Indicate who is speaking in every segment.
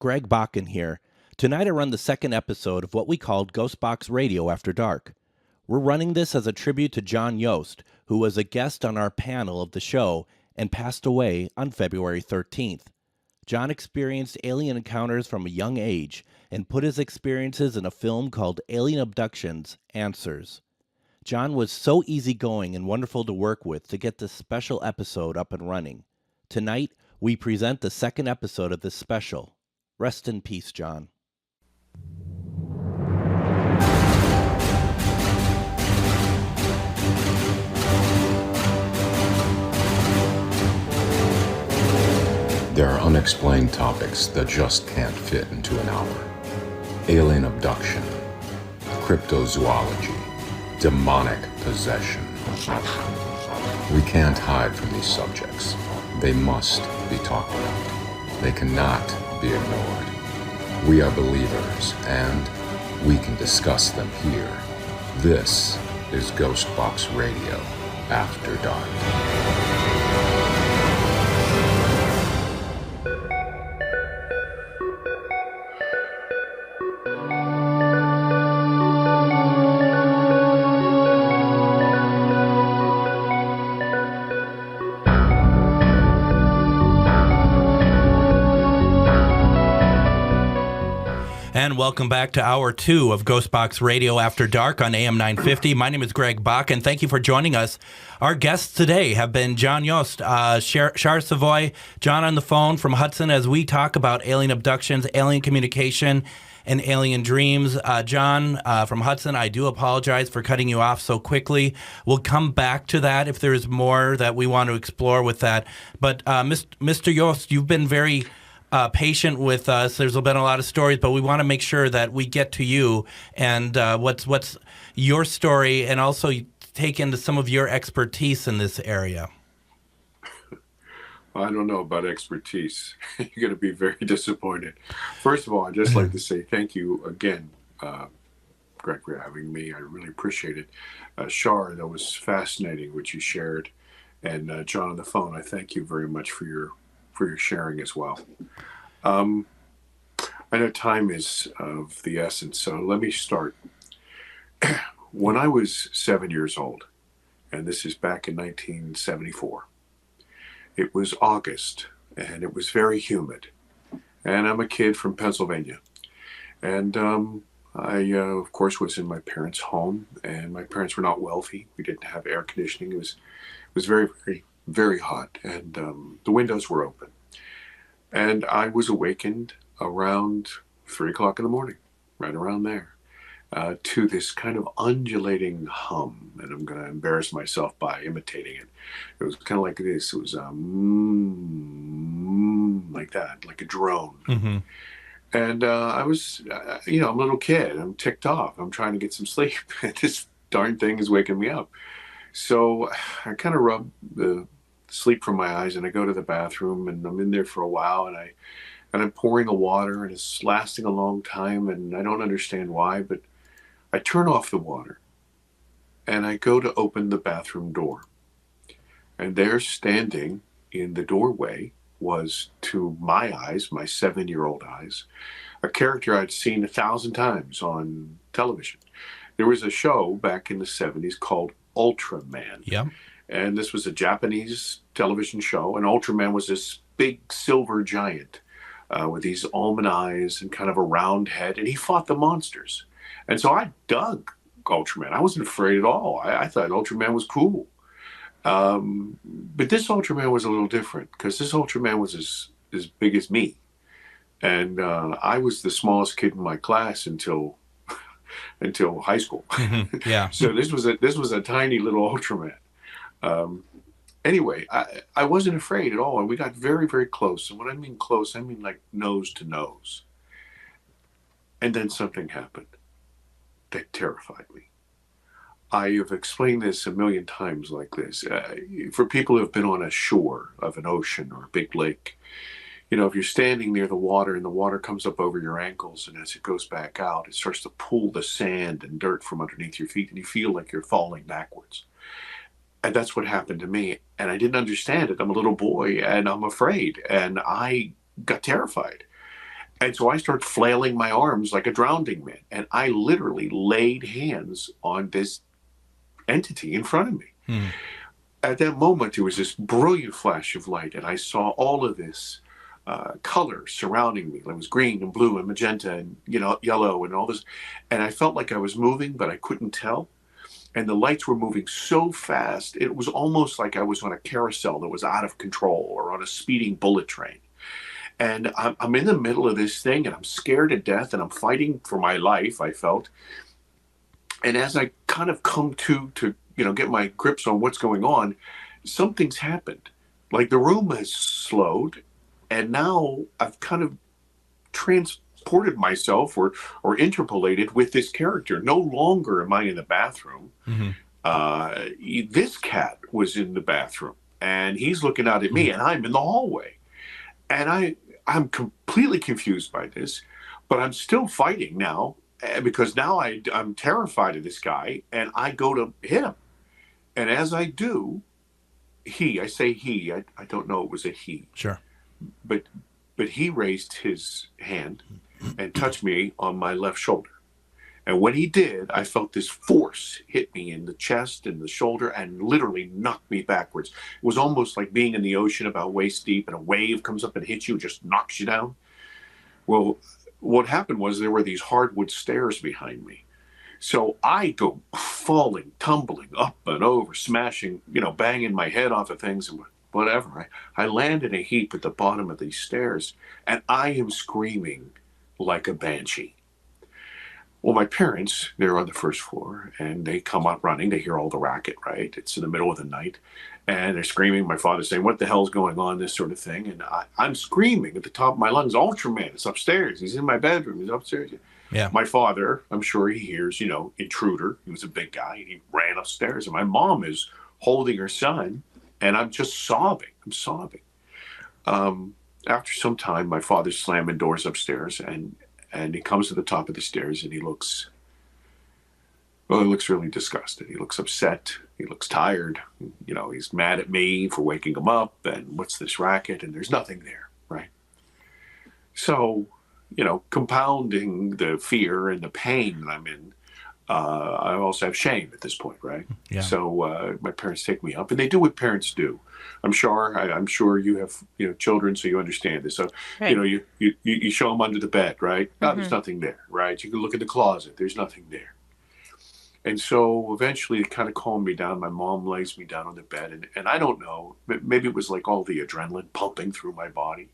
Speaker 1: Greg Bakun here. Tonight I run the second episode of what we called GhostBox Radio After Dark. We're running this as a tribute to John Yost, who was a guest on our panel of the show and passed away on February 13th. John experienced alien encounters from a young age and put his experiences in a film called Alien Abductions, Answers. John was so easygoing and wonderful to work with to get this special episode up and running. Tonight, we present the second episode of this special. Rest in peace, John.
Speaker 2: There are unexplained topics that just can't fit into an hour. Alien abduction, cryptozoology, demonic possession. We can't hide from these subjects. They must be talked about. They cannot be ignored. We are believers, and we can discuss them here. This is GhostBox Radio After Dark.
Speaker 1: And welcome back to Hour 2 of GhostBox Radio After Dark on AM 950. My name is Greg Bakun. Thank you for joining us. Our guests today have been John Yost, Char Savoy, John on the phone from Hudson as we talk about alien abductions, alien communication, and alien dreams. John from Hudson, I do apologize for cutting you off so quickly. We'll come back to that if there's more that we want to explore with that. But Mr. Yost, you've been very patient with us. There's been a lot of stories, but we want to make sure that we get to you and what's your story, and also take into some of your expertise in this area.
Speaker 3: I don't know about expertise. You're going to be very disappointed. First of all, I'd just like to say thank you again, Greg, for having me. I really appreciate it. Char, that was fascinating what you shared. And John on the phone, I thank you very much for your sharing as well. I know time is of the essence, so let me start. When I was 7 years old, and this is back in 1974, it was August, and it was very humid. And I'm a kid from Pennsylvania. And I, of course, was in my parents' home, and my parents were not wealthy. We didn't have air conditioning. It was very, very, very hot, and the windows were open. And I was awakened around 3 o'clock in the morning, right around there, to this kind of undulating hum. And I'm going to embarrass myself by imitating it. It was kind of like this. It was like that, like a drone. Mm-hmm. And I was, I'm a little kid. I'm ticked off. I'm trying to get some sleep. And this darn thing is waking me up. So I kind of rub the sleep from my eyes, and I go to the bathroom, and I'm in there for a while, and I'm pouring the water, and it's lasting a long time, and I don't understand why, but I turn off the water, and I go to open the bathroom door, and there, standing in the doorway, was, to my eyes, my 7-year-old eyes, a character I'd seen 1,000 times on television. There was a show back in the 70s called Ultraman.
Speaker 1: Yeah.
Speaker 3: And this was a Japanese television show, and Ultraman was this big silver giant with these almond eyes and kind of a round head, and he fought the monsters. And so I dug Ultraman. I wasn't afraid at all. I thought Ultraman was cool. But this Ultraman was a little different, because this Ultraman was as big as me. And I was the smallest kid in my class until high school.
Speaker 1: Mm-hmm. Yeah.
Speaker 3: So this was a tiny little Ultraman. Anyway, I wasn't afraid at all, and we got very, very close. And when I mean close, I mean like nose to nose. And then something happened that terrified me. I have explained this a million times like this. For people who have been on a shore of an ocean or a big lake, if you're standing near the water and the water comes up over your ankles, and as it goes back out, it starts to pull the sand and dirt from underneath your feet, and you feel like you're falling backwards. And that's what happened to me. And I didn't understand it. I'm a little boy, and I'm afraid. And I got terrified. And so I started flailing my arms like a drowning man. And I literally laid hands on this entity in front of me.
Speaker 1: Hmm.
Speaker 3: At that moment, there was this brilliant flash of light, and I saw all of this color surrounding me. It was green and blue and magenta and, yellow and all this. And I felt like I was moving, but I couldn't tell. And the lights were moving so fast, it was almost like I was on a carousel that was out of control or on a speeding bullet train. And I'm in the middle of this thing, and I'm scared to death, and I'm fighting for my life, I felt. And as I kind of come to get my grips on what's going on, something's happened. Like the room has slowed, and now I've kind of transported myself or interpolated with this character. No longer am I in the bathroom. Mm-hmm. This cat was in the bathroom, and he's looking out at me, and I'm in the hallway. And I'm completely confused by this, but I'm still fighting now because now I'm terrified of this guy, and I go to hit him. And as I do, I say he, I don't know it was a he.
Speaker 1: Sure.
Speaker 3: But he raised his hand and touched me on my left shoulder. And when he did, I felt this force hit me in the chest and the shoulder and literally knocked me backwards. It was almost like being in the ocean about waist deep, and a wave comes up and hits you, just knocks you down. Well, what happened was there were these hardwood stairs behind me. So I go falling, tumbling up and over, smashing, banging my head off of things and whatever. I land in a heap at the bottom of these stairs, and I am screaming like a banshee. Well, my parents, they're on the first floor, and they come up running. They hear all the racket, right? It's in the middle of the night, and they're screaming. My father's saying, what the hell's going on, this sort of thing. And I'm screaming at the top of my lungs, Ultraman is upstairs. He's in my bedroom. He's upstairs.
Speaker 1: Yeah.
Speaker 3: My father, I'm sure he hears, intruder. He was a big guy, and he ran upstairs. And my mom is holding her son, and I'm just sobbing. I'm sobbing. After some time, my father's slamming doors upstairs, and he comes to the top of the stairs, and he looks really disgusted. He looks upset. He looks tired. He's mad at me for waking him up, and what's this racket? And there's nothing there, right? So, compounding the fear and the pain that I'm in, I also have shame at this point, right?
Speaker 1: Yeah.
Speaker 3: So my parents take me up, and they do what parents do. I'm sure you have children, so you understand this. So
Speaker 4: right.
Speaker 3: You show them under the bed, right?
Speaker 4: Mm-hmm.
Speaker 3: No, there's nothing there, right? You can look in the closet. There's nothing there. And so eventually they kind of calmed me down. My mom lays me down on the bed, and I don't know, maybe it was like all the adrenaline pumping through my body,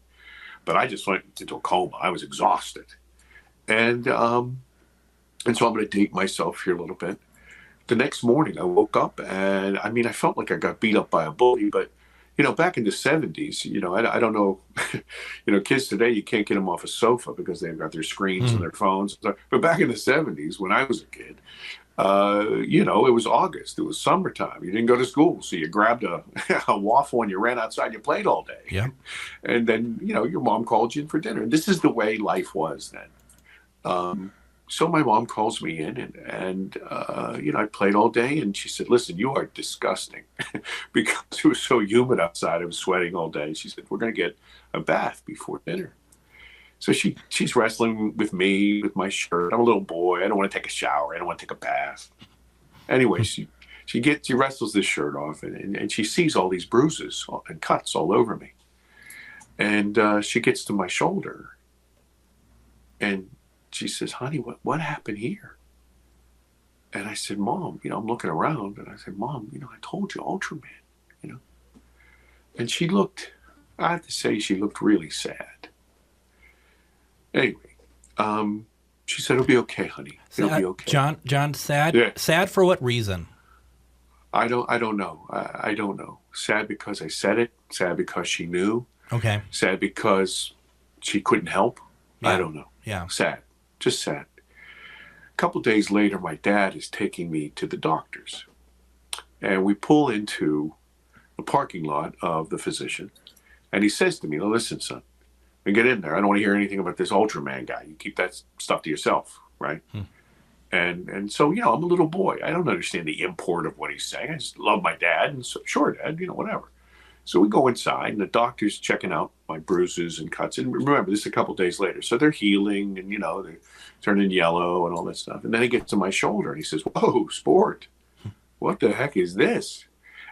Speaker 3: but I just went into a coma. I was exhausted. And so I'm going to date myself here a little bit. The next morning I woke up, and I felt like I got beat up by a bully, but back in the 70s, I don't know, kids today, you can't get them off a sofa because they've got their screens and their phones. But back in the 70s, when I was a kid, it was August. It was summertime. You didn't go to school, so you grabbed a waffle and you ran outside. You played all day.
Speaker 1: Yeah.
Speaker 3: And then, your mom called you in for dinner. And this is the way life was then. So my mom calls me in, and I played all day, and she said, listen, you are disgusting. Because it was so humid outside, I was sweating all day. She said, we're going to get a bath before dinner. So she's wrestling with me, with my shirt. I'm a little boy. I don't want to take a shower. I don't want to take a bath. Anyway, she wrestles this shirt off, and she sees all these bruises and cuts all over me. And she gets to my shoulder, and she says, honey, what happened here? And I said, Mom, I'm looking around, and I said, Mom, I told you, Ultraman, And she looked, I have to say, she looked really sad. Anyway, she said, it'll be okay, honey. It'll be okay.
Speaker 1: John, sad?
Speaker 3: Yeah.
Speaker 1: Sad for what reason?
Speaker 3: I don't know. I don't know. Sad because I said it. Sad because she knew.
Speaker 1: Okay.
Speaker 3: Sad because she couldn't help.
Speaker 1: Yeah.
Speaker 3: I don't know.
Speaker 1: Yeah.
Speaker 3: Sad. Just sad. A couple days later, my dad is taking me to the doctor's. And we pull into the parking lot of the physician. And he says to me, listen, son, and get in there. I don't want to hear anything about this Ultraman guy. You keep that stuff to yourself, right? And so, I'm a little boy. I don't understand the import of what he's saying. I just love my dad. And so, sure, Dad, whatever. So we go inside, and the doctor's checking out my bruises and cuts. And remember, this is a couple days later. So they're healing, and, they're turning yellow and all that stuff. And then he gets to my shoulder, and he says, "Whoa, sport, what the heck is this?"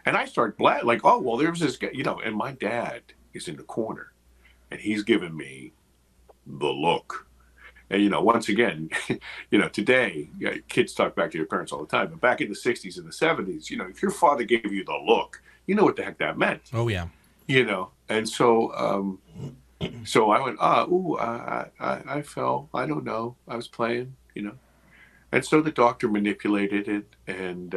Speaker 3: And I start like, oh, well, there's this guy, and my dad is in the corner, and he's giving me the look. And, once again, today, kids talk back to your parents all the time. But back in the 60s and the 70s, if your father gave you the look, you know what the heck that meant.
Speaker 1: Oh, yeah.
Speaker 3: And so so I went, I fell. I don't know. I was playing, And so the doctor manipulated it and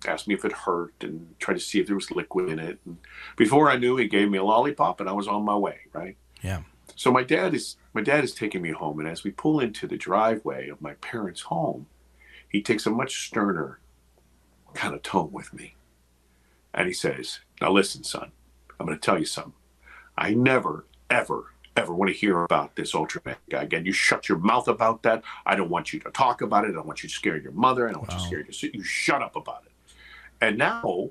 Speaker 3: asked me if it hurt and tried to see if there was liquid in it. And before I knew, he gave me a lollipop, and I was on my way, right?
Speaker 1: Yeah.
Speaker 3: So my dad is taking me home, and as we pull into the driveway of my parents' home, he takes a much sterner kind of tone with me. And he says, "Now listen, son, I'm going to tell you something. I never, ever, ever want to hear about this Ultraman guy again. You shut your mouth about that. I don't want you to talk about it. I don't want you to scare your mother. I don't want you to scare your... You shut up about it." And now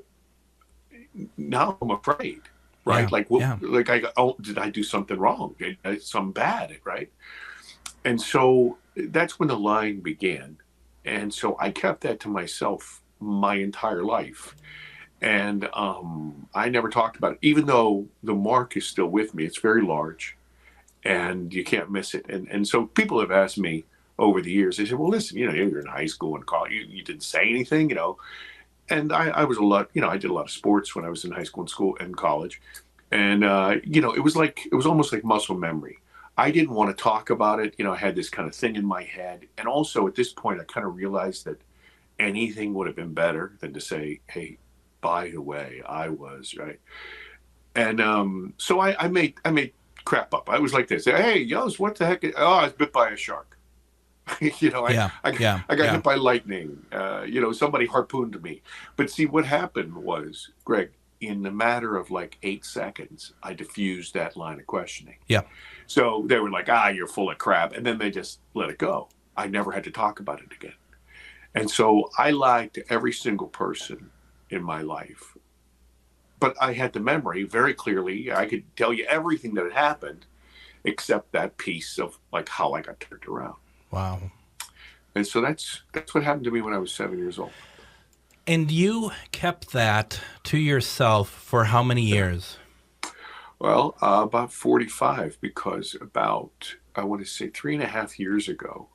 Speaker 3: I'm afraid, right? Did I do something wrong? Something bad, right? And so that's when the lying began. And so I kept that to myself my entire life. And I never talked about it, even though the mark is still with me. It's very large, and you can't miss it. And so people have asked me over the years, they said, "Well, listen, you're in high school and college. You didn't say anything, And I was a lot, I did a lot of sports when I was in high school and college. And, it was almost like muscle memory. I didn't want to talk about it. I had this kind of thing in my head. And also at this point, I kind of realized that anything would have been better than to say, "Hey, by the way, I was," right? And so I made crap up. I was like this. "Hey, Yost, what the heck? Oh, I was bit by a shark." I got hit by lightning. Somebody harpooned me. But see, what happened was, Greg, in a matter of like 8 seconds, I diffused that line of questioning.
Speaker 1: Yeah.
Speaker 3: So they were like, "You're full of crap." And then they just let it go. I never had to talk about it again. And so I lied to every single person in my life. But I had the memory very clearly. I could tell you everything that had happened except that piece of like how I got turned around.
Speaker 1: Wow.
Speaker 3: And so that's what happened to me when I was 7 years old.
Speaker 1: And you kept that to yourself for how many years?
Speaker 3: Well, about 45, because I want to say 3.5 years ago,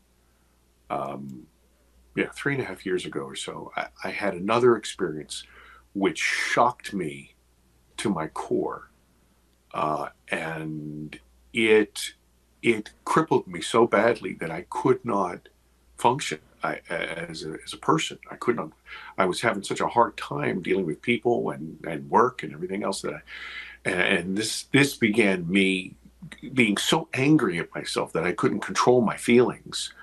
Speaker 3: 3.5 years ago or so, I had another experience which shocked me to my core. And it crippled me so badly that I could not function as a person. I could not. I was having such a hard time dealing with people and work and everything else and this began me being so angry at myself that I couldn't control my feelings,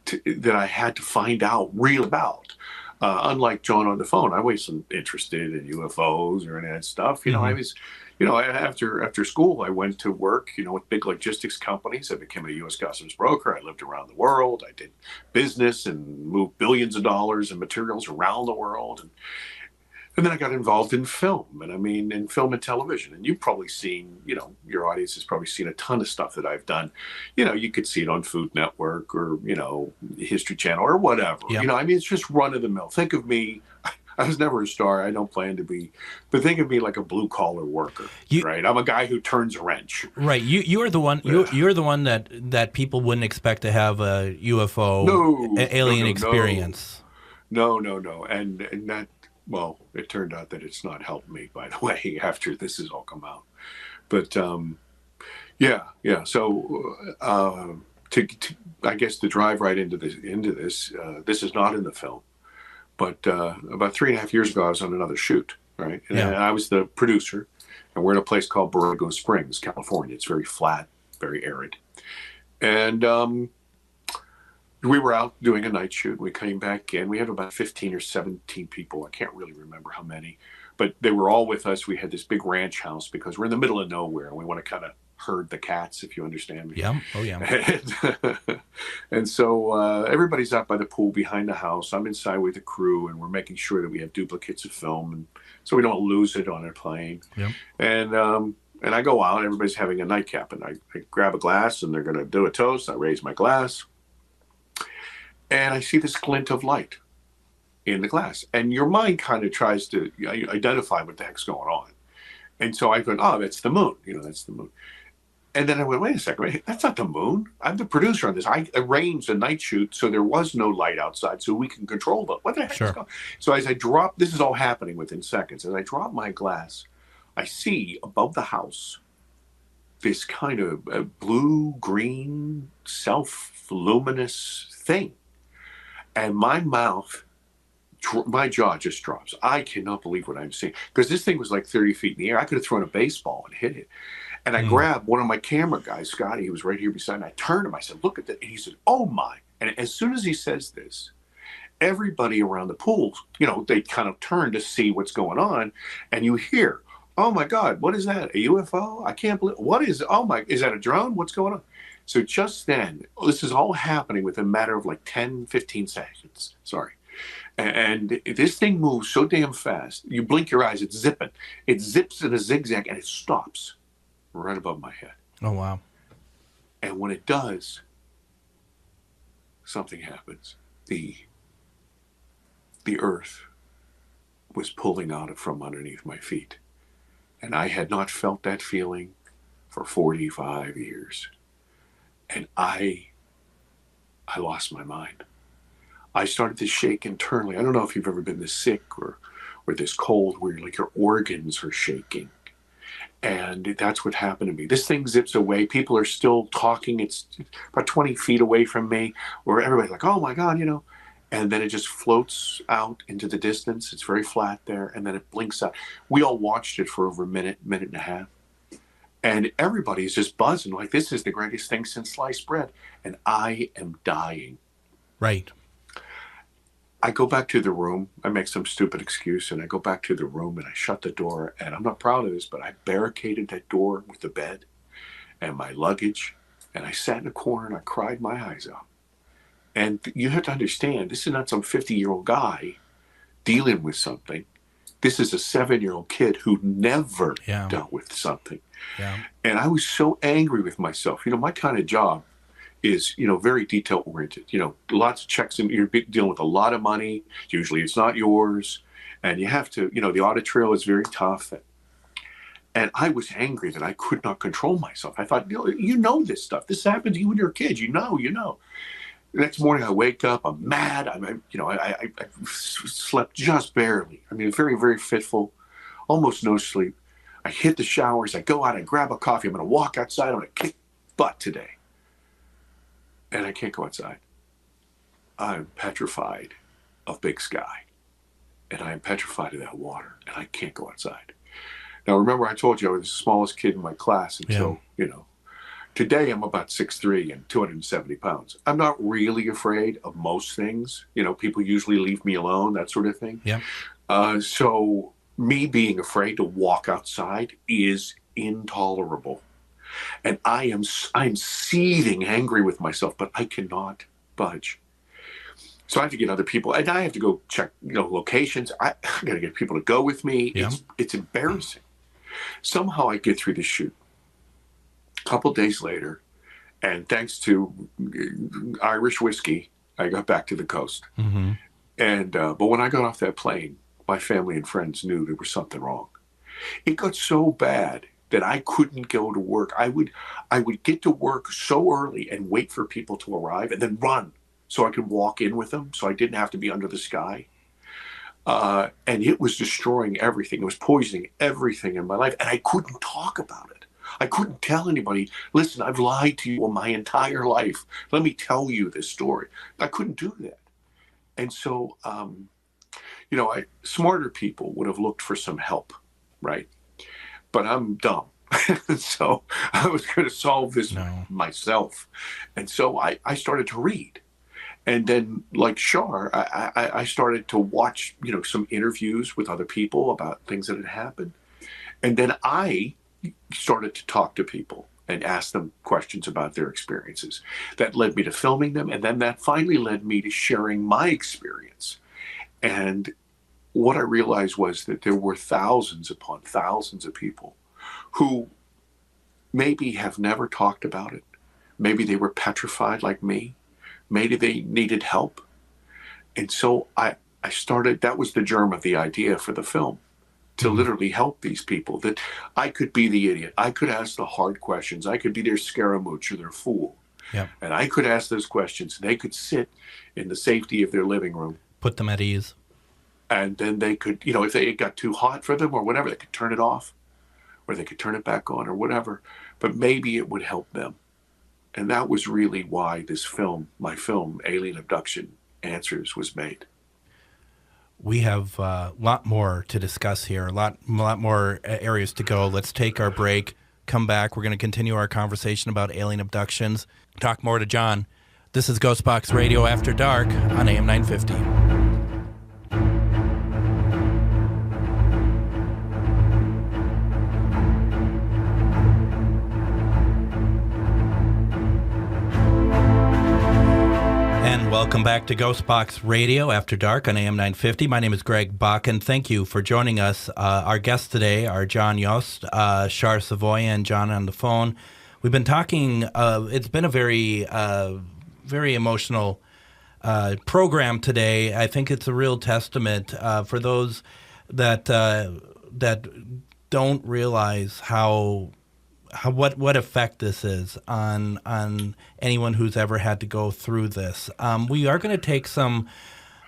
Speaker 3: that I had to find out real about. Unlike John on the phone, I wasn't interested in UFOs or any of that stuff.
Speaker 1: Mm-hmm.
Speaker 3: I was, after school, I went to work, with big logistics companies. I became a U.S. Customs broker. I lived around the world. I did business and moved billions of dollars in materials around the world. And then I got involved in film, in film and television. And you've probably seen, your audience has probably seen a ton of stuff that I've done. You could see it on Food Network or, History Channel or whatever.
Speaker 1: Yep.
Speaker 3: It's just run of the mill. Think of me. I was never a star. I don't plan to be. But think of me like a blue collar worker, right? I'm a guy who turns a wrench.
Speaker 1: Right. You're the one. You're the one that people wouldn't expect to have a UFO alien experience.
Speaker 3: No. And that. Well, it turned out that it's not helped me, by the way, after this has all come out. But yeah. So to I guess to drive right into this, this is not in the film. But about 3.5 years ago, I was on another shoot, right? And I was the producer, and we're in a place called Borrego Springs, California. It's very flat, very arid, and we were out doing a night shoot. We came back in. We had about 15 or 17 people. I can't really remember how many, but they were all with us. We had this big ranch house because we're in the middle of nowhere, and we want to kind of herd the cats, if you understand me.
Speaker 1: Yeah. Oh, yeah.
Speaker 3: And so everybody's out by the pool behind the house. I'm inside with the crew, and we're making sure that we have duplicates of film, and so we don't lose it on our plane.
Speaker 1: Yeah.
Speaker 3: And I go out, everybody's having a nightcap, and I grab a glass, and they're going to do a toast. I raise my glass, and I see this glint of light in the glass. And your mind kind of tries to identify what the heck's going on. And so I go, oh, that's the moon. That's the moon. And then I went, wait a second, wait, that's not the moon. I'm the producer on this. I arranged a night shoot so there was no light outside so we can control them. What the heck is going on? So as I drop, this is all happening within seconds. As I drop my glass, I see above the house this kind of blue-green, self-luminous thing. And my jaw just drops. I cannot believe what I'm seeing. Because this thing was like 30 feet in the air. I could have thrown a baseball and hit it. And I grabbed one of my camera guys, Scotty, he was right here beside me. I turned him. I said, look at that. And he said, oh, my. And as soon as he says this, everybody around the pool, they kind of turn to see what's going on. And you hear, oh, my God, what is that? A UFO? I can't believe. What is, is that a drone? What's going on? So just then, this is all happening within a matter of like 10, 15 seconds. Sorry. And this thing moves so damn fast. You blink your eyes, it's zipping. It zips in a zigzag and it stops right above my head.
Speaker 1: Oh, wow.
Speaker 3: And when it does, something happens. The earth was pulling out from underneath my feet. And I had not felt that feeling for 45 years. And I lost my mind. I started to shake internally. I don't know if you've ever been this sick or this cold where like your organs are shaking. And that's what happened to me. This thing zips away. People are still talking. It's about 20 feet away from me, where everybody's like, oh my God, And then it just floats out into the distance. It's very flat there. And then it blinks out. We all watched it for over a minute and a half. And everybody's just buzzing like this is the greatest thing since sliced bread. And I am dying.
Speaker 1: Right.
Speaker 3: I go back to the room. I make some stupid excuse, and I go back to the room, and I shut the door. And I'm not proud of this, but I barricaded that door with the bed and my luggage. And I sat in a corner, and I cried my eyes out. And you have to understand, this is not some 50-year-old guy dealing with something. This is a 7-year-old kid who never dealt with something.
Speaker 1: Yeah.
Speaker 3: And I was so angry with myself. My kind of job is, very detail oriented, lots of checks, and you're dealing with a lot of money. Usually it's not yours. And you have to, the audit trail is very tough. And I was angry that I could not control myself. I thought, you know this stuff. This happened to you when you're a kid. You know. The next morning I wake up, I'm mad. I slept just barely. Very, very fitful, almost no sleep. I hit the showers. I go out, I grab a coffee. I'm going to walk outside. I'm going to kick butt today. And I can't go outside. I'm petrified of big sky. And I am petrified of that water. And I can't go outside. Now, remember I told you I was the smallest kid in my class until, today I'm about 6'3" and 270 pounds. I'm not really afraid of most things. People usually leave me alone, that sort of thing.
Speaker 1: Yeah.
Speaker 3: So me being afraid to walk outside is intolerable. And I'm seething angry with myself, but I cannot budge. So I have to get other people, and I have to go check, locations. I got to get people to go with me.
Speaker 1: Yeah.
Speaker 3: It's embarrassing. Somehow I get through the shoot. A couple days later, and thanks to Irish whiskey, I got back to the coast.
Speaker 1: Mm-hmm.
Speaker 3: And but when I got off that plane, my family and friends knew there was something wrong. It got so bad that I couldn't go to work. I would get to work so early and wait for people to arrive and then run so I could walk in with them so I didn't have to be under the sky. And it was destroying everything. It was poisoning everything in my life. And I couldn't talk about it. I couldn't tell anybody, listen, I've lied to you my entire life. Let me tell you this story. I couldn't do that. And so, smarter people would have looked for some help, right? But I'm dumb. So I was going to solve this myself. And so I started to read. And then, like Shar, I started to watch, some interviews with other people about things that had happened. And then I started to talk to people. and ask them questions about their experiences. That led me to filming them, and then that finally led me to sharing my experience. And what I realized was that there were thousands upon thousands of people who maybe have never talked about it. Maybe they were petrified like me. Maybe they needed help. And so I started, that was the germ of the idea for the film, to literally help these people, that I could be the idiot. I could ask the hard questions. I could be their scaramouche or their fool.
Speaker 1: Yep.
Speaker 3: And I could ask those questions. They could sit in the safety of their living room.
Speaker 1: Put them at ease.
Speaker 3: And then they could, if it got too hot for them or whatever, they could turn it off or they could turn it back on or whatever. But maybe it would help them. And that was really why this film, my film, Alien Abduction Answers, was made.
Speaker 1: We have a lot more to discuss here, a lot more areas to go. Let's take our break, come back. We're going to continue our conversation about alien abductions, talk more to John. This is GhostBox Radio After Dark on AM 950. Welcome back to GhostBox Radio After Dark on AM 950. My name is Greg Bakun. Thank you for joining us. Our guests today are John Yost, Shar Savoy, and John on the phone. We've been talking, it's been a very emotional program today. I think it's a real testament for those that don't realize what effect this is on anyone who's ever had to go through this. We are going to take some.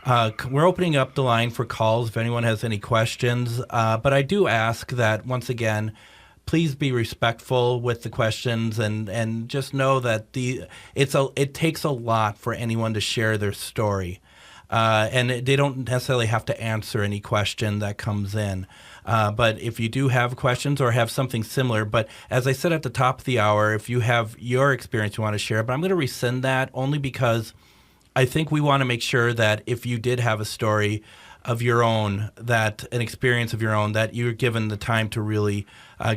Speaker 1: We're opening up the line for calls if anyone has any questions. But I do ask that once again, please be respectful with the questions and just know that it takes a lot for anyone to share their story. And they don't necessarily have to answer any question that comes in. But if you do have questions or have something similar, but as I said at the top of the hour, if you have your experience you want to share, but I'm going to rescind that only because I think we want to make sure that if you did have a story of your own, an experience of your own, that you're given the time to really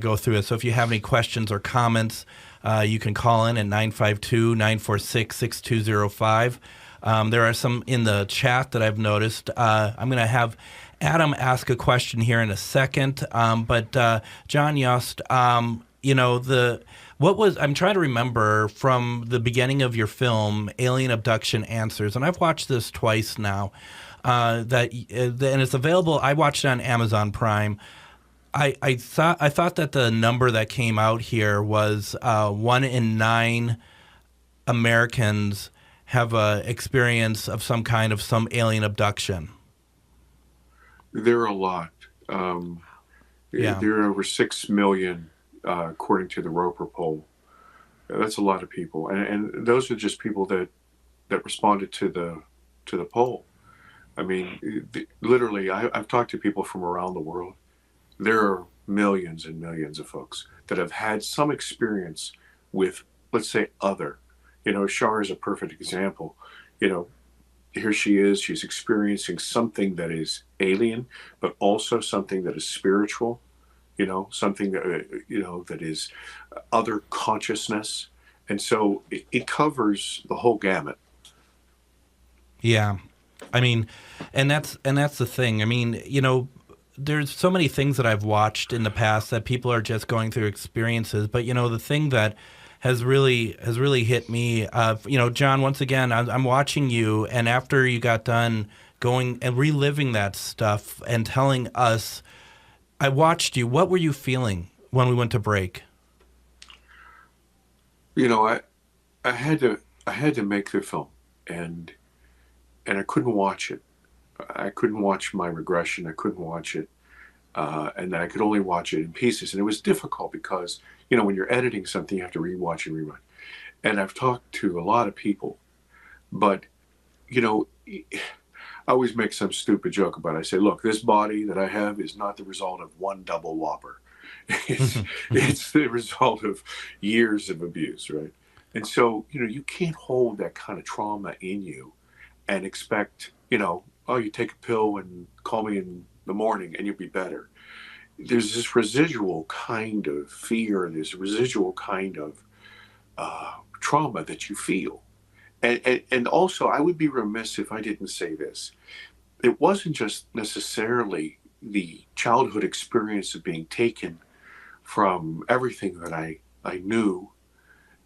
Speaker 1: go through it. So if you have any questions or comments, you can call in at 952-946-6205. There are some in the chat that I've noticed. I'm going to have Adam ask a question here in a second. But John Yost, I'm trying to remember from the beginning of your film, Alien Abduction Answers, and I've watched this twice now. And it's available. I watched it on Amazon Prime. I thought that the number that came out here was 1 in 9 Americans have a experience of some alien abduction.
Speaker 3: There are a lot. There are over 6 million, according to the Roper poll. That's a lot of people, and those are just people that responded to the poll. I mean, literally, I've talked to people from around the world. There are millions and millions of folks that have had some experience with, let's say, other. Shar is a perfect example. Here she is. She's experiencing something that is alien, but also something that is spiritual. Something that is other consciousness, and so it covers the whole gamut.
Speaker 1: Yeah, I mean, and that's the thing. I mean, there's so many things that I've watched in the past that people are just going through experiences, but the thing that has really hit me. John, once again, I'm watching you, and after you got done going and reliving that stuff and telling us, I watched you. What were you feeling when we went to break?
Speaker 3: I had to make the film, and I couldn't watch it. I couldn't watch my regression. I couldn't watch it, and I could only watch it in pieces, and it was difficult because. When you're editing something, you have to rewatch and rerun. And I've talked to a lot of people, but, I always make some stupid joke about it. I say, look, this body that I have is not the result of one double whopper. It's the result of years of abuse, right? And so, you can't hold that kind of trauma in you and expect, you take a pill and call me in the morning and you'll be better. there's this residual kind of fear, this residual kind of trauma that you feel. And also, I would be remiss if I didn't say this. It wasn't just necessarily the childhood experience of being taken from everything that I knew.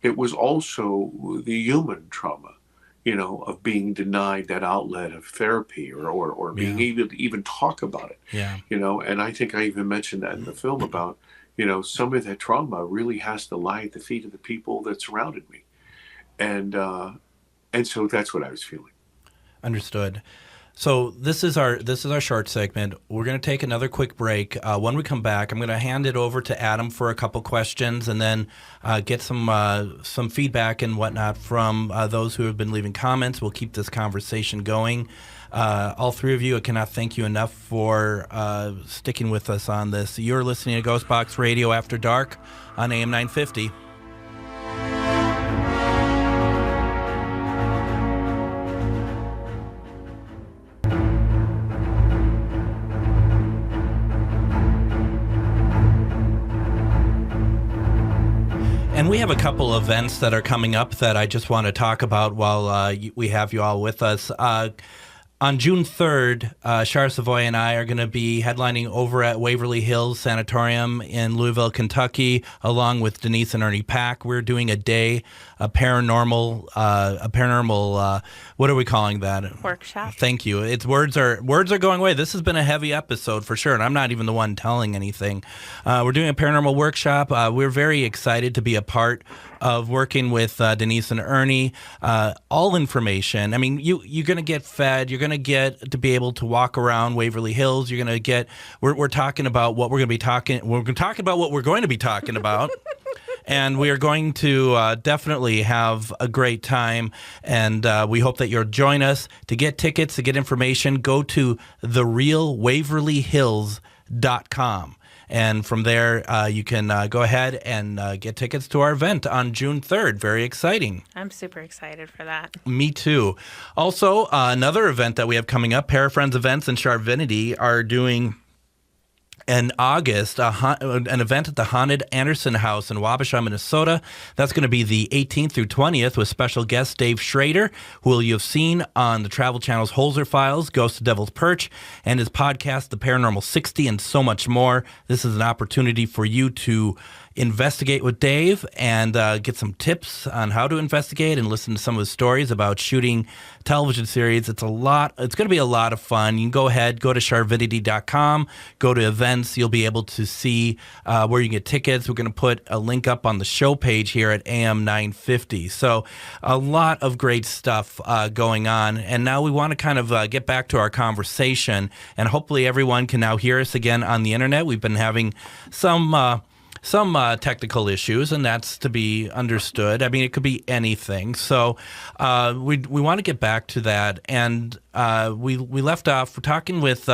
Speaker 3: It was also the human trauma, of being denied that outlet of therapy or being able to even talk about it.
Speaker 1: Yeah.
Speaker 3: And I think I even mentioned that in the film about, some of that trauma really has to lie at the feet of the people that surrounded me. And so that's what I was feeling.
Speaker 1: Understood. So this is our short segment. We're going to take another quick break. When we come back, I'm going to hand it over to Adam for a couple questions, and then get some feedback and whatnot from those who have been leaving comments. We'll keep this conversation going. All three of you, I cannot thank you enough for sticking with us on this. You're listening to GhostBox Radio After Dark on AM 950. And we have a couple events that are coming up that I just want to talk about while we have you all with us. On June 3rd, Shar Savoy and I are going to be headlining over at Waverly Hills Sanatorium in Louisville, Kentucky, along with Denise and Ernie Pack. We're doing a day, a paranormal, what are we calling that?
Speaker 4: Workshop.
Speaker 1: Thank you. It's words are going away. This has been a heavy episode for sure, and I'm not even the one telling anything. We're doing a paranormal workshop. We're very excited to be a part of working with Denise and Ernie. All information. I mean, you're going to get fed. You're going to get to be able to walk around Waverly Hills. You're going to get. We're talking about what we're going to be talking. We're going to talk about what we're going to be talking about. And we are going to definitely have a great time, and we hope that you'll join us. To get tickets, to get information, go to therealwaverlyhills.com. And from there, you can go ahead and get tickets to our event on June 3rd. Very exciting.
Speaker 4: I'm super excited for that.
Speaker 1: Me too. Also, another event that we have coming up, Parafriends Events and Charvinity are doing in August, an event at the Haunted Anderson House in Wabasha, Minnesota. That's going to be the 18th through 20th with special guest Dave Schrader, who you have seen on the Travel Channel's Holzer Files, Ghost of Devil's Perch, and his podcast, The Paranormal 60, and so much more. This is an opportunity for you to investigate with Dave and get some tips on how to investigate and listen to some of his stories about shooting television series. It's going to be a lot of fun. You can go ahead, go to charvidity.com, go to events. You'll be able to see where you can get tickets. We're going to put a link up on the show page here at AM 950. So a lot of great stuff going on. And now we want to kind of get back to our conversation, and hopefully everyone can now hear us again on the internet. We've been having some technical issues, and that's to be understood. I mean, it could be anything. So we want to get back to that. And we left off talking with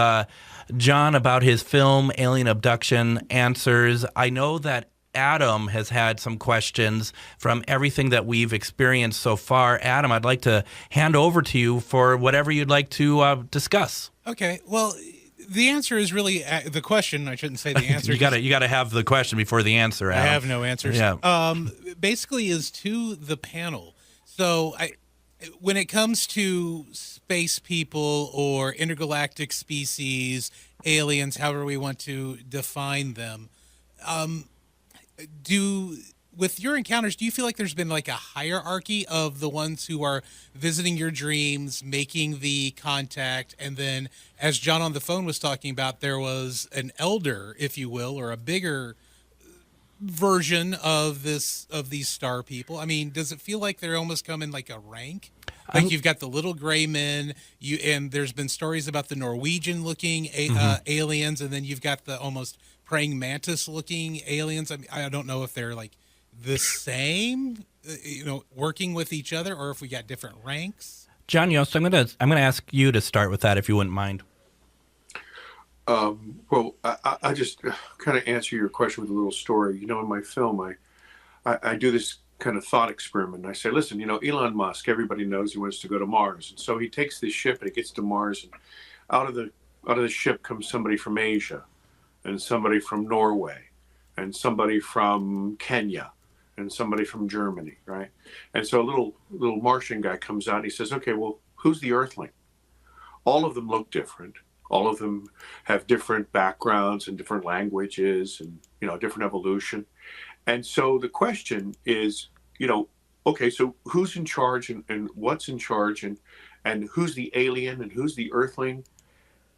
Speaker 1: John about his film, Alien Abduction Answers. I know that Adam has had some questions from everything that we've experienced so far. Adam, I'd like to hand over to you for whatever you'd like to discuss.
Speaker 5: Okay, well, the answer is really the question. I shouldn't say the answer.
Speaker 1: you gotta have the question before the answer, Adam.
Speaker 5: I have no answers.
Speaker 1: Yeah.
Speaker 5: Basically is to the panel. So when it comes to space people or intergalactic species, aliens, however we want to define them, with your encounters, do you feel like there's been like a hierarchy of the ones who are visiting your dreams, making the contact, and then, as John on the phone was talking about, there was an elder, if you will, or a bigger version of these star people? I mean, does it feel like they're almost come in like a rank? Like you've got the little gray men, and there's been stories about the Norwegian-looking aliens, and then you've got the almost praying mantis-looking aliens. I mean, I don't know if they're like the same, working with each other, or if we got different ranks.
Speaker 1: John Yost, I'm gonna ask you to start with that, if you wouldn't mind.
Speaker 3: Well, I just kind of answer your question with a little story. In my film, I do this kind of thought experiment. I say, listen, Elon Musk, everybody knows he wants to go to Mars, and so he takes this ship and it gets to Mars, and out of the ship comes somebody from Asia. and somebody from Norway, and somebody from Kenya, and somebody from Germany, right? And so a little Martian guy comes out and he says, okay, well, who's the Earthling? All of them look different. All of them have different backgrounds and different languages and, different evolution. And so the question is, okay, so who's in charge and what's in charge and who's the alien and who's the Earthling?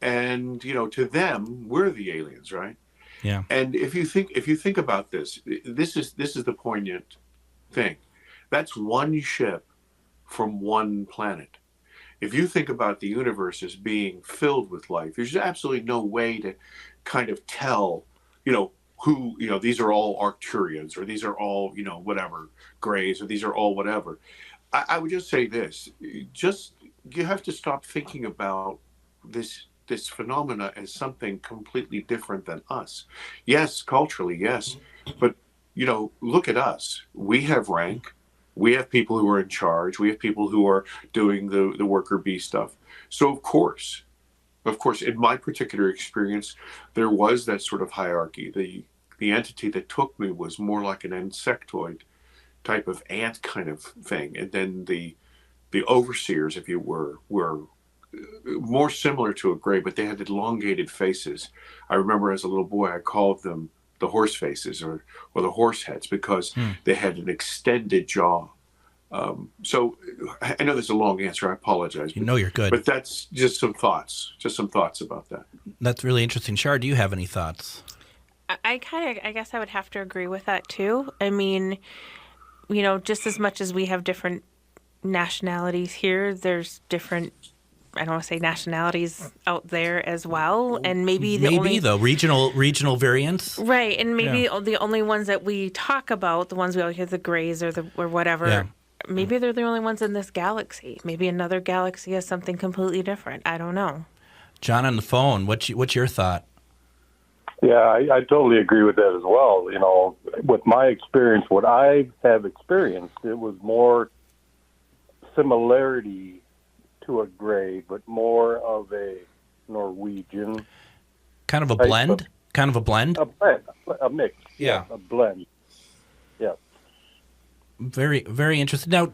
Speaker 3: And, to them, we're the aliens, right?
Speaker 1: Yeah.
Speaker 3: And if you think about this is the poignant thing. That's one ship from one planet. If you think about the universe as being filled with life, there's absolutely no way to kind of tell, who, these are all Arcturians, or these are all, whatever, Greys, or these are all whatever. I would just say this, you have to stop thinking about this phenomena as something completely different than us. Yes, culturally, yes. But, look at us. We have rank. We have people who are in charge. We have people who are doing the worker bee stuff. So of course, in my particular experience, there was that sort of hierarchy. The entity that took me was more like an insectoid type of ant kind of thing. And then the overseers, if you were more similar to a Grey, but they had elongated faces. I remember as a little boy, I called them the horse faces or the horse heads because they had an extended jaw. So I know there's a long answer. I apologize.
Speaker 1: You're good.
Speaker 3: But that's just some thoughts about that.
Speaker 1: That's really interesting. Shar, do you have any thoughts?
Speaker 4: I guess I would have to agree with that too. I mean, just as much as we have different nationalities here, there's different, I don't want to say nationalities out there as well, and maybe regional variants,
Speaker 1: right?
Speaker 4: And maybe the only ones that we talk about, the ones we always hear, the Greys or whatever. Yeah. Maybe they're the only ones in this galaxy. Maybe another galaxy has something completely different. I don't know.
Speaker 1: John on the phone, what's your thought?
Speaker 6: Yeah, I totally agree with that as well. With my experience, what I have experienced, it was more similarity to a Grey, but more of a Norwegian.
Speaker 1: Kind of a blend? A blend,
Speaker 6: a mix.
Speaker 1: Yeah.
Speaker 6: A blend. Yeah.
Speaker 1: Very, very interesting. Now,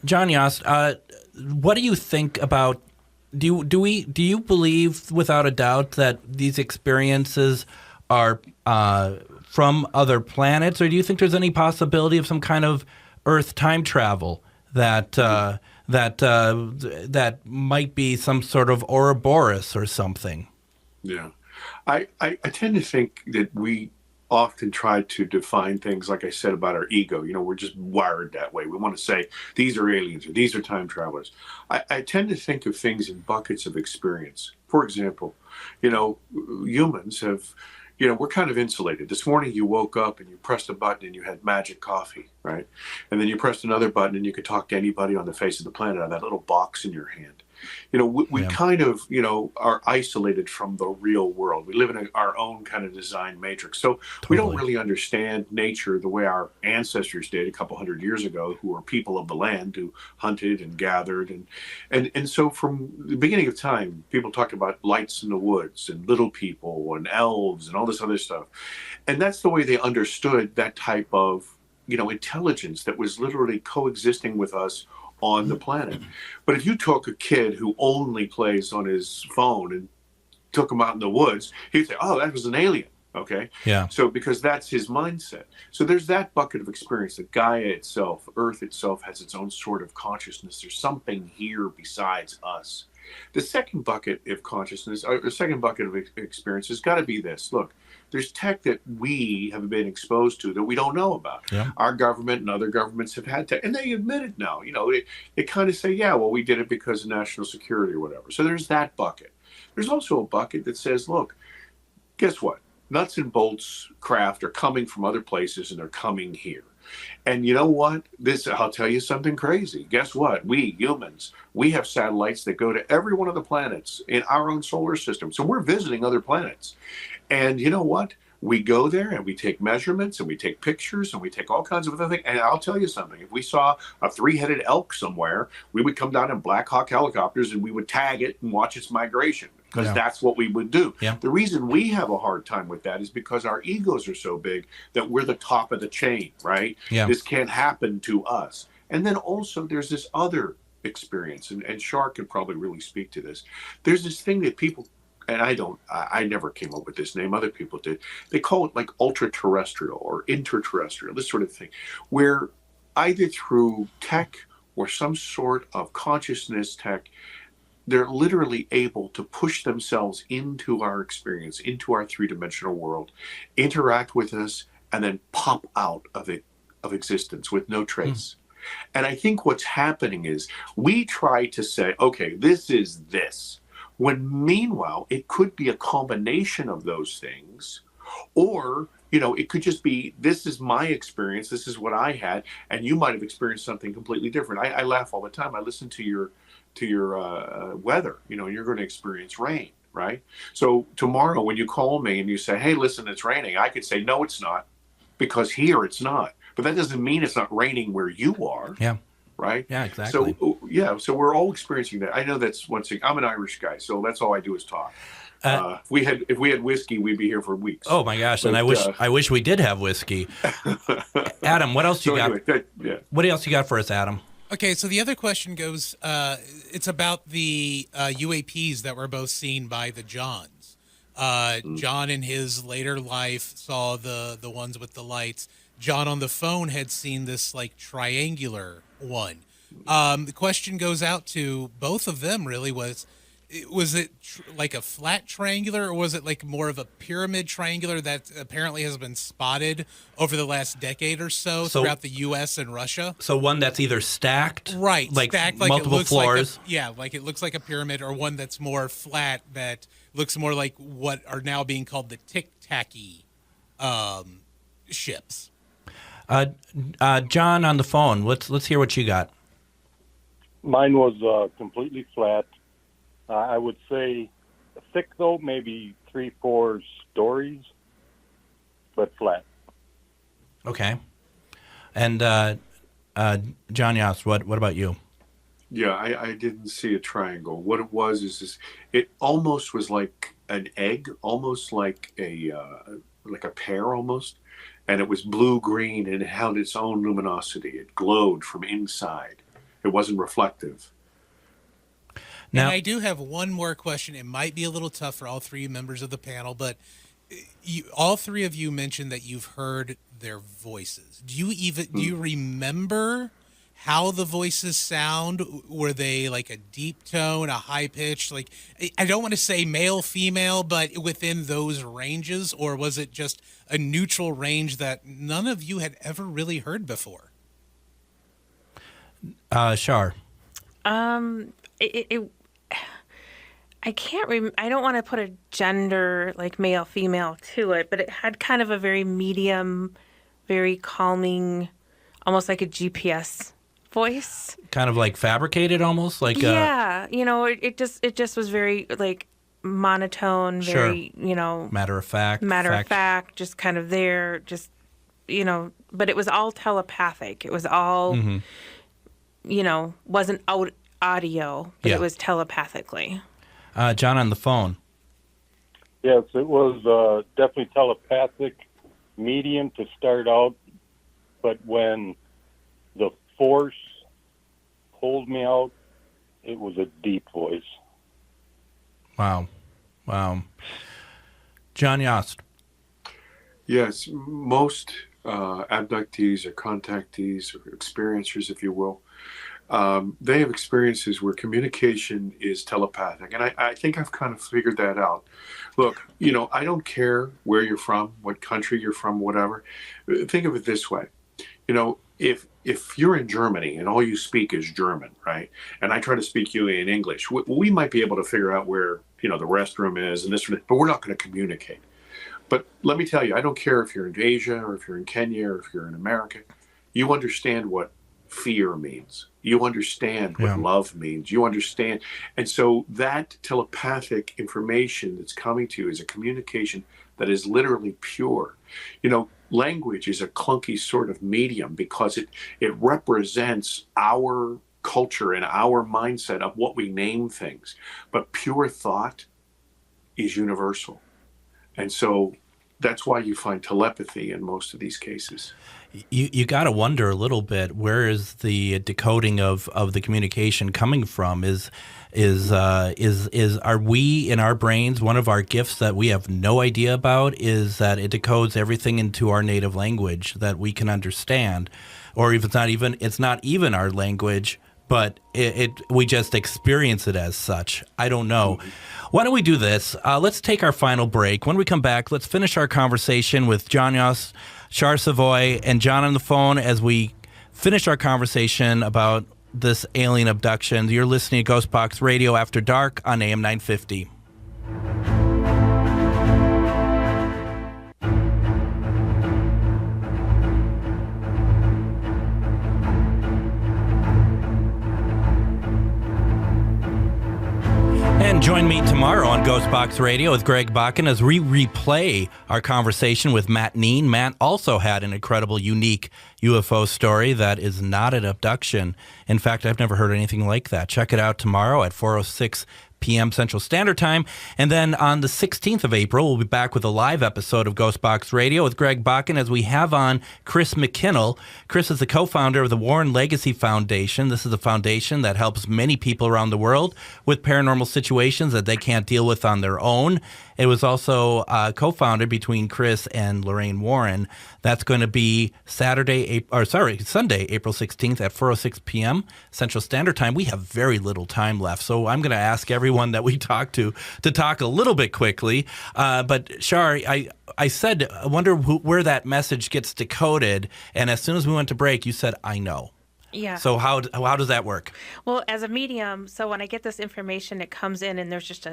Speaker 1: John Yost, what do you think about? Do you believe without a doubt that these experiences are from other planets, or do you think there's any possibility of some kind of Earth time travel that might be some sort of Ouroboros or something?
Speaker 3: Yeah, I tend to think that we often try to define things, like I said, about our ego. We're just wired that way. We want to say, these are aliens or these are time travelers. I tend to think of things in buckets of experience. For example, humans have, we're kind of insulated. This morning you woke up and you pressed a button and you had magic coffee, right? And then you pressed another button and you could talk to anybody on the face of the planet on that little box in your hand. We kind of, are isolated from the real world. We live in our own kind of design matrix. So we don't really understand nature the way our ancestors did a couple hundred years ago, who were people of the land, who hunted and gathered. And so from the beginning of time, people talked about lights in the woods and little people and elves and all this other stuff. And that's the way they understood that type of, intelligence that was literally coexisting with us on the planet. But if you took a kid who only plays on his phone and took him out in the woods, he'd say, oh, that was an alien. Okay.
Speaker 1: Yeah.
Speaker 3: So because that's his mindset. So there's that bucket of experience that Gaia itself, Earth itself, has its own sort of consciousness. There's something here besides us. The second bucket of consciousness, or the second bucket of experience, has got to be this. Look, there's tech that we have been exposed to that we don't know about.
Speaker 1: Yeah.
Speaker 3: Our government and other governments have had tech, and they admit it now. They kind of say, yeah, well, we did it because of national security or whatever. So there's that bucket. There's also a bucket that says, look, guess what? Nuts and bolts craft are coming from other places and they're coming here. And you know what? I'll tell you something crazy. Guess what? We humans, we have satellites that go to every one of the planets in our own solar system. So we're visiting other planets. And you know what? We go there and we take measurements and we take pictures and we take all kinds of other things. And I'll tell you something. If we saw a three-headed elk somewhere, we would come down in Black Hawk helicopters and we would tag it and watch its migration. because
Speaker 1: Yeah.
Speaker 3: that's what we would do.
Speaker 1: Yeah.
Speaker 3: The reason we have a hard time with that is because our egos are so big that we're the top of the chain, right?
Speaker 1: Yeah.
Speaker 3: This can't happen to us. And then also there's this other experience, and Shar can probably really speak to this. There's this thing that people, and I never came up with this name, other people did. They call it like ultra-terrestrial or interterrestrial, this sort of thing, where either through tech or some sort of consciousness tech, they're literally able to push themselves into our experience, into our three-dimensional world, interact with us, and then pop out of existence with no trace. And I think what's happening is we try to say, okay, this is this, when meanwhile it could be a combination of those things, or it could just be, this is my experience, this is what I had, and you might have experienced something completely different. I laugh all the time. I listen to your weather, you're going to experience rain, right? So tomorrow when you call me and you say, hey, listen, it's raining, I could say, no, it's not, because here it's not. But that doesn't mean it's not raining where you are.
Speaker 1: Yeah.
Speaker 3: Right?
Speaker 1: Yeah, exactly.
Speaker 3: So we're all experiencing that. I know that's one thing. I'm an Irish guy, so that's all I do is talk. If we had whiskey, we'd be here for weeks.
Speaker 1: Oh my gosh! And I wish we did have whiskey. Adam, what else you got? What else you got for us, Adam?
Speaker 5: Okay, so the other question goes, it's about the UAPs that were both seen by the Johns. John in his later life saw the ones with the lights. John on the phone had seen this like triangular one. The question goes out to both of them really was it like a flat triangular, or was it like more of a pyramid triangular that apparently has been spotted over the last decade or so throughout the U.S. and Russia?
Speaker 1: So one that's either stacked,
Speaker 5: right,
Speaker 1: like
Speaker 5: stacked,
Speaker 1: multiple
Speaker 5: like
Speaker 1: floors.
Speaker 5: like it looks like a pyramid, or one that's more flat that looks more like what are now being called the tic-tacky ships.
Speaker 1: John on the phone. Let's hear what you got.
Speaker 6: Mine was completely flat. I would say thick though, maybe 3-4 stories, but flat.
Speaker 1: Okay. And John Yost, what about you?
Speaker 3: Yeah, I didn't see a triangle. What it was is it almost was like an egg, almost like a pear almost. And it was blue-green, and it held its own luminosity. It glowed from inside. It wasn't reflective.
Speaker 5: Now, and I do have one more question. It might be a little tough for all three members of the panel, but all three of you mentioned that you've heard their voices. Do you remember how the voices sound? Were they like a deep tone, a high pitch? Like, I don't want to say male, female, but within those ranges, or was it just a neutral range that none of you had ever really heard before?
Speaker 1: Shar.
Speaker 4: I can't I don't want to put a gender like male, female to it, but it had kind of a very medium, very calming, almost like a GPS voice.
Speaker 1: Kind of like fabricated, almost like
Speaker 4: it just was very like monotone, very
Speaker 1: matter of fact,
Speaker 4: just kind of there, just but it was all telepathic. It was all wasn't audio, but it was telepathically.
Speaker 1: John on the phone.
Speaker 6: Yes, it was definitely telepathic, medium to start out, but when the force pulled me out, it was a deep voice.
Speaker 1: Wow. John Yost.
Speaker 3: Yes, most abductees or contactees or experiencers, if you will, they have experiences where communication is telepathic. And I think I've kind of figured that out. Look, I don't care where you're from, what country you're from, whatever. Think of it this way. If you're in Germany and all you speak is German, right? And I try to speak you in English, we might be able to figure out where, the restroom is and this, but we're not going to communicate. But let me tell you, I don't care if you're in Asia or if you're in Kenya or if you're in America, you understand what fear means. You understand what love means. You understand. And so that telepathic information that's coming to you is a communication that is literally pure. Language is a clunky sort of medium because it represents our culture and our mindset of what we name things. But pure thought is universal. And so that's why you find telepathy in most of these cases.
Speaker 1: You got to wonder a little bit, where is the decoding of the communication coming from? Are we in our brains, one of our gifts that we have no idea about is that it decodes everything into our native language that we can understand, or if it's not even our language, but we just experience it as such. I don't know. Why don't we do this? Let's take our final break. When we come back, let's finish our conversation with John Yost, Char Savoy, and John on the phone as we finish our conversation about this alien abduction. You're listening to GhostBox Radio After Dark on AM 950. And join me tomorrow on GhostBox Radio with Greg Bakun as we replay our conversation with Matt Neen. Matt also had an incredible, unique UFO story that is not an abduction. In fact, I've never heard anything like that. Check it out tomorrow at 4:06 p.m. Central Standard Time. And then on the 16th of April, we'll be back with a live episode of GhostBox Radio with Greg Bakun as we have on Chris McKinnell. Chris is the co-founder of the Warren Legacy Foundation. This is a foundation that helps many people around the world with paranormal situations that they can't deal with on their own. It was also co-founded between Chris and Lorraine Warren. That's going to be Sunday, April 16th at 4:06 p.m. Central Standard Time. We have very little time left, so I'm going to ask everyone that we talk to talk a little bit quickly. But Shar, I said, I wonder where that message gets decoded, and as soon as we went to break, you said, I know.
Speaker 4: Yeah.
Speaker 1: So how does that work?
Speaker 4: Well, as a medium, so when I get this information, it comes in and there's just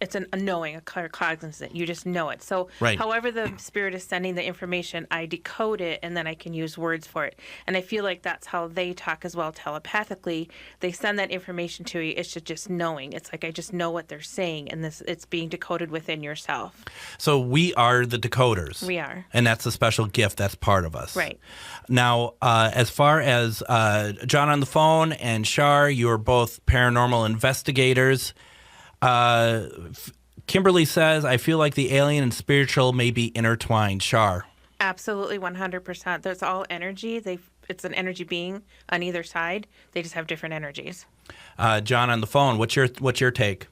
Speaker 4: it's a knowing, a cognizance. You just know it. So
Speaker 1: right.
Speaker 4: However the spirit is sending the information, I decode it and then I can use words for it. And I feel like that's how they talk as well, telepathically. They send that information to you. It's just knowing. It's like I just know what they're saying, and it's being decoded within yourself.
Speaker 1: So we are the decoders.
Speaker 4: We are.
Speaker 1: And that's a special gift that's part of us.
Speaker 4: Right.
Speaker 1: Now, as far as John on the phone and Shar, you're both paranormal investigators. Kimberly says, I feel like the alien and spiritual may be intertwined. Shar.
Speaker 4: Absolutely, 100%. There's all energy. It's an energy being on either side. They just have different energies.
Speaker 1: John on the phone, what's your take?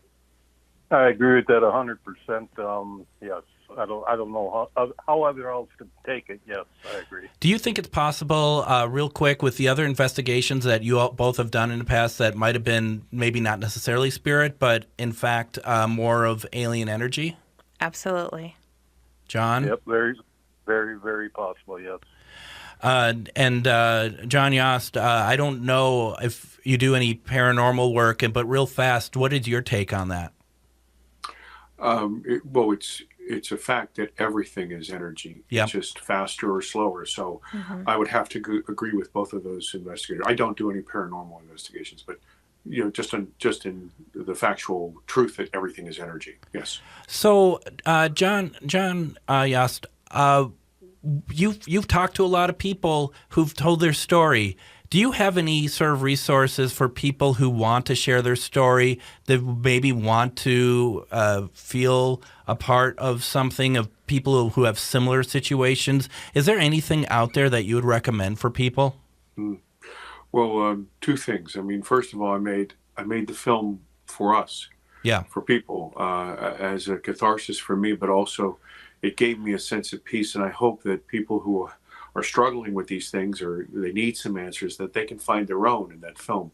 Speaker 6: I agree with that 100%. Yes, I don't know how other else to take it. Yes, I agree.
Speaker 1: Do you think it's possible, real quick, with the other investigations that you all both have done in the past that might have been maybe not necessarily spirit, but in fact more of alien energy?
Speaker 4: Absolutely.
Speaker 6: John? Yep, very, very, very possible, yes.
Speaker 1: And John Yost, I don't know if you do any paranormal work, but real fast, what is your take on that?
Speaker 3: It's a fact that everything is energy.
Speaker 1: Yep.
Speaker 3: It's just faster or slower. So I would have to agree with both of those investigators. I don't do any paranormal investigations, but just in the factual truth that everything is energy. Yes.
Speaker 1: So John Yost, you've talked to a lot of people who've told their story. Do you have any sort of resources for people who want to share their story, that maybe want to feel a part of something, of people who have similar situations? Is there anything out there that you would recommend for people?
Speaker 3: Well, two things. I mean, first of all, I made the film for us, for people, as a catharsis for me, but also it gave me a sense of peace. And I hope that people who are struggling with these things, or they need some answers, that they can find their own in that film.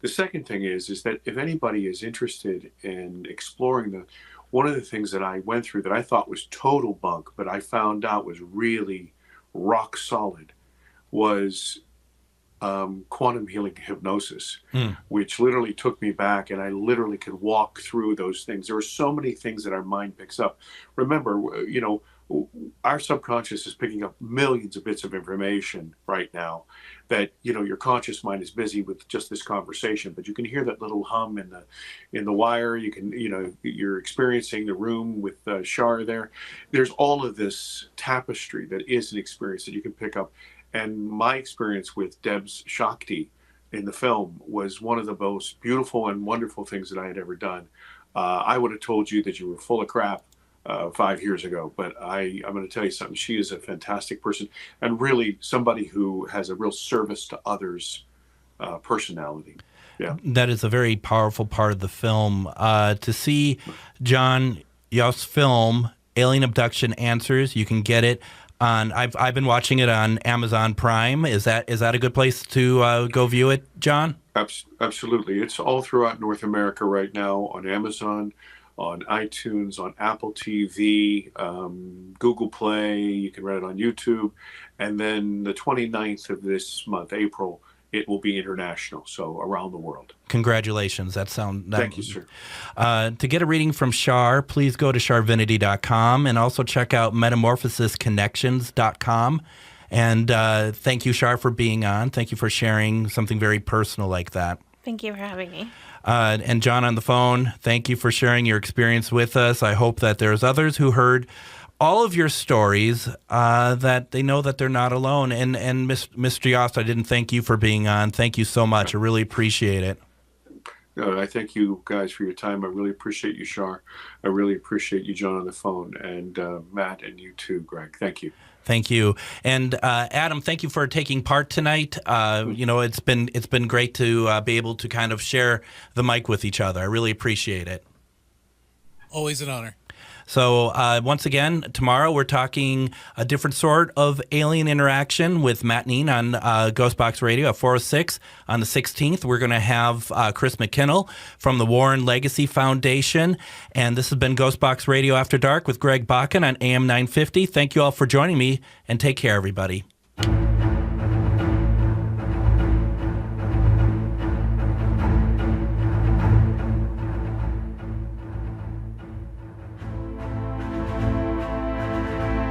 Speaker 3: The second thing is that if anybody is interested in exploring one of the things that I went through that I thought was total bunk, but I found out was really rock solid, was quantum healing hypnosis, which literally took me back, and I literally could walk through those things. There are so many things that our mind picks up. Remember, our subconscious is picking up millions of bits of information right now that, your conscious mind is busy with just this conversation, but you can hear that little hum in the wire. You can, you're experiencing the room with Shar there. There's all of this tapestry that is an experience that you can pick up. And my experience with Deb's Shakti in the film was one of the most beautiful and wonderful things that I had ever done. I would have told you that you were full of crap 5 years ago, but I'm going to tell you something. She is a fantastic person, and really somebody who has a real service to others personality. Yeah,
Speaker 1: that is a very powerful part of the film. To see John Yost's film, Alien Abduction Answers, you can get it on. I've been watching it on Amazon Prime. Is that a good place to go view it, John?
Speaker 3: Absolutely. It's all throughout North America right now on Amazon, on iTunes, on Apple TV, Google Play. You can rent it on YouTube. And then the 29th of this month, April, it will be international, so around the world.
Speaker 1: Congratulations.
Speaker 3: Thank you, sir.
Speaker 1: To get a reading from Shar, please go to sharvinity.com and also check out metamorphosisconnections.com. And thank you, Shar, for being on. Thank you for sharing something very personal like that.
Speaker 4: Thank you for having me.
Speaker 1: And John on the phone, thank you for sharing your experience with us. I hope that there's others who heard all of your stories, that they know that they're not alone. And Mr. Yost, I didn't thank you for being on. Thank you so much. I really appreciate it.
Speaker 3: I thank you guys for your time. I really appreciate you, Shar. I really appreciate you, John, on the phone, and Matt, and you too, Greg. Thank you.
Speaker 1: Thank you. And Adam, thank you for taking part tonight. It's been great to be able to kind of share the mic with each other. I really appreciate it.
Speaker 5: Always an honor.
Speaker 1: So once again, tomorrow we're talking a different sort of alien interaction with Matt Neen on GhostBox Radio at 4:06. On the 16th, we're going to have Chris McKinnell from the Warren Legacy Foundation. And this has been GhostBox Radio After Dark with Greg Bakun on AM 950. Thank you all for joining me, and take care, everybody.